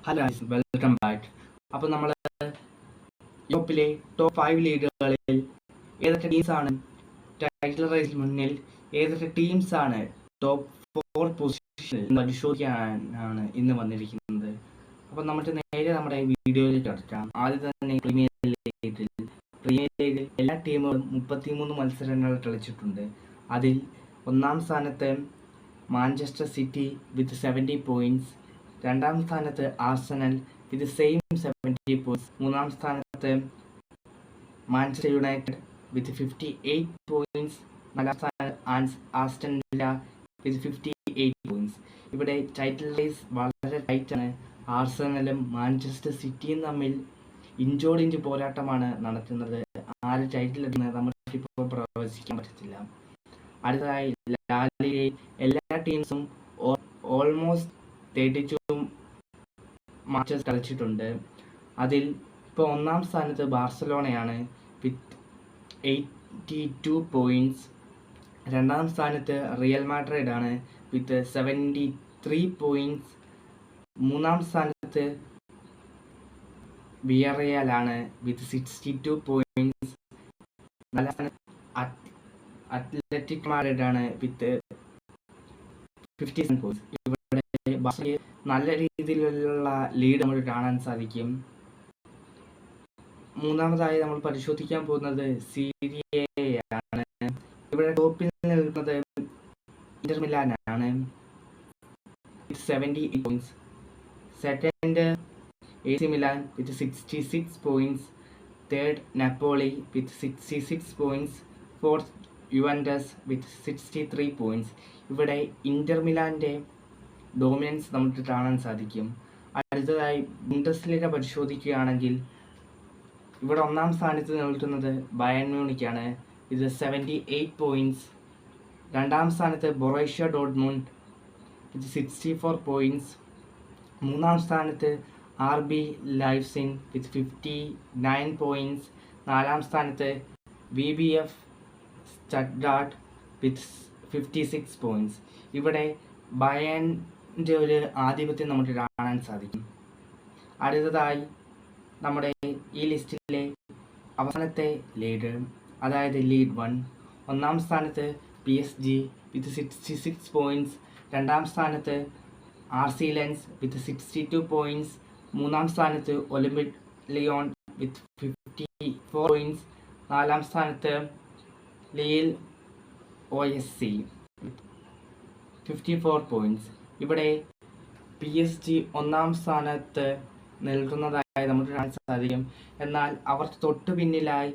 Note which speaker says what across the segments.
Speaker 1: Hello welcome back. അപ്പോൾ നമ്മൾ യൂറോപ്പിലെ ടോപ്പ് 5 ലീഗുകളിൽ ഏതൊക്കെ ടീംസാണ് ടൈറ്റിൽ റേസിൽ മുന്നിൽ, ഏതൊക്കെ ടീംസാണ് ടോപ്പ് 4 പൊസിഷനിൽ പരിശോധിക്കാനാണ് ഇന്ന് വന്നിരിക്കുന്നത്. അപ്പോൾ നമുക്ക് നേരെ നമ്മുടെ വീഡിയോയിലേക്ക് കടക്കാം. ആദ്യം തന്നെ പ്രീമിയർ ലീഗിൽ എല്ലാ ടീമുകളും 33 മത്സരങ്ങൾ കളിച്ചിട്ടുണ്ട്. അതിൽ ഒന്നാം സ്ഥാനത്ത് മാഞ്ചസ്റ്റർ സിറ്റി വിത്ത് 70 പോയിന്റ്സ്, രണ്ടാം സ്ഥാനത്ത് ആർസനൽ വിത്ത് സെയിം 70 പോയിന്റ്സ്, മൂന്നാം സ്ഥാനത്ത് മാഞ്ചസ്റ്റർ യുണൈറ്റഡ് വിത്ത് 58 പോയിന്റ്സ്, നാലാം സ്ഥാനത്ത് ആസ്റ്റൺ വില്ല വിത്ത് 58 പോയിന്റ്സ്. ഇവിടെ ടൈറ്റിൽ റേസ് വളരെ ടൈറ്റാണ്. ആർസനലും മാഞ്ചസ്റ്റർ സിറ്റിയും തമ്മിൽ ഇഞ്ചോടിഞ്ച് പോരാട്ടമാണ് നടത്തുന്നത്. ആര് ടൈറ്റിൽ എടുക്കുന്നത് നമുക്കിപ്പോൾ പ്രവചിക്കാൻ പറ്റത്തില്ല. അടുത്തതായി ലാ ലീഗയിൽ എല്ലാ ടീംസും ഓൾമോസ്റ്റ് 32 മാച്ചസ് കളിച്ചിട്ടുണ്ട്. അതിൽ ഇപ്പോൾ ഒന്നാം സ്ഥാനത്ത് ബാർസലോണയാണ് വിത്ത് 82 പോയിന്റ്സ്, രണ്ടാം സ്ഥാനത്ത് റിയൽ മാഡ്രിഡ് ആണ് വിത്ത് 73 പോയിന്റ്സ്, മൂന്നാം സ്ഥാനത്ത് വിയറിയൽ ആണ് വിത്ത് 62 പോയിന്റ്സ്, നാലാം സ്ഥാനത്ത് അത്ലറ്റിക് മാഡ്രിഡ് ആണ് വിത്ത് 57 പോയിന്റ്സ്. ഇവിടെ നല്ല രീതിയിലുള്ള ലീഡ് നമുക്ക് കാണാൻ സാധിക്കും. മൂന്നാമതായി നമ്മൾ പരിശോധിക്കാൻ പോകുന്നത് സീരിയയാണ്. ഇവിടെ ടോപ്പിൽ നിൽക്കുന്നത് ഇന്റർ മിലാൻ ആണ് വിത്ത് 78 പോയിന്റ്സ്, സെക്കൻഡ് AC മിലാൻ വിത്ത് 66 പോയിന്റ്സ്, തേർഡ് നാപ്പോളി വിത്ത് 66 പോയിന്റ്സ്, ഫോർത്ത് യുവന്റസ് വിത്ത് 63 പോയിന്റ്സ്. ഇവിടെ ഇന്റർ മിലാൻ്റെ ഡോമിനൻസ് നമുക്ക് കാണാൻ സാധിക്കും. അടുത്തതായി ബുണ്ടസ്ലീഗ പരിശോധിക്കുകയാണെങ്കിൽ ഇവിടെ ഒന്നാം സ്ഥാനത്ത് നിൽക്കുന്നത് ബയൺ മ്യൂണിക്കാണ് ഇത് 78 പോയിന്റ്സ്, രണ്ടാം സ്ഥാനത്ത് ബൊറൂഷ്യ ഡോർട്ട്മുണ്ട് വിത്ത് 64 പോയിന്റ്സ്, മൂന്നാം സ്ഥാനത്ത് RB ലൈപ്സിഗ് വിത്ത് 59 പോയിന്റ്സ്, നാലാം സ്ഥാനത്ത് VBF സ്റ്റട്ട്ഗാർട്ട് വിത്ത് 56 പോയിന്റ്സ്. ഇവിടെ ബയണിൻ്റെ ഒരു ആധിപത്യം നമുക്ക് കാണാൻ സാധിക്കും. അടുത്തതായി നമ്മുടെ ഈ ലിസ്റ്റിലെ അവസാനത്തെ ലീഗ്, അതായത് ലീഗ് 1, ഒന്നാം സ്ഥാനത്ത് PSG വിത്ത് 66 പോയിന്റ്സ്, രണ്ടാം സ്ഥാനത്ത് RC ലെൻസ് വിത്ത് 62 പോയിന്റ്സ്, മൂന്നാം സ്ഥാനത്ത് ഒളിമ്പിക് ലിയോൺ വിത്ത് 54 പോയിന്റ്സ്, നാലാം സ്ഥാനത്ത് ലിയിൽ OSC 54 പോയിന്റ്സ്. ഇവിടെ PSG ഒന്നാം സ്ഥാനത്ത് നിൽക്കുന്നതായി നമുക്ക് കാണാൻ സാധിക്കും. എന്നാൽ അവർ തൊട്ടു പിന്നിലായി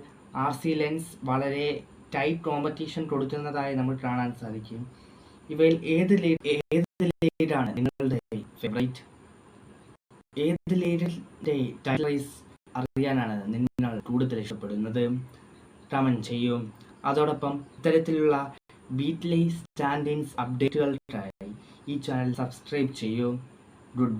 Speaker 1: RC ലെൻസ് വളരെ ടൈറ്റ് കോമ്പറ്റീഷൻ കൊടുക്കുന്നതായി നമുക്ക് കാണാൻ സാധിക്കും. ഇവയിൽ ഏത് ലീഡാണ് നിങ്ങളുടെ ഫേവറേറ്റ്? ഏത് ലീഡിൻ്റെ ടൈറ്റിൽ റേസ് അറിയാനാണ് നിങ്ങൾ കൂടുതൽ ഇഷ്ടപ്പെടുന്നത്? കമൻറ്റ് ചെയ്യൂ. അതോടൊപ്പം ഇത്തരത്തിലുള്ള വീക്ക്ലി സ്റ്റാൻഡിങ്സ് അപ്ഡേറ്റുകൾക്കായി ഈ ചാനൽ സബ്സ്ക്രൈബ് ചെയ്യൂ. Good bye.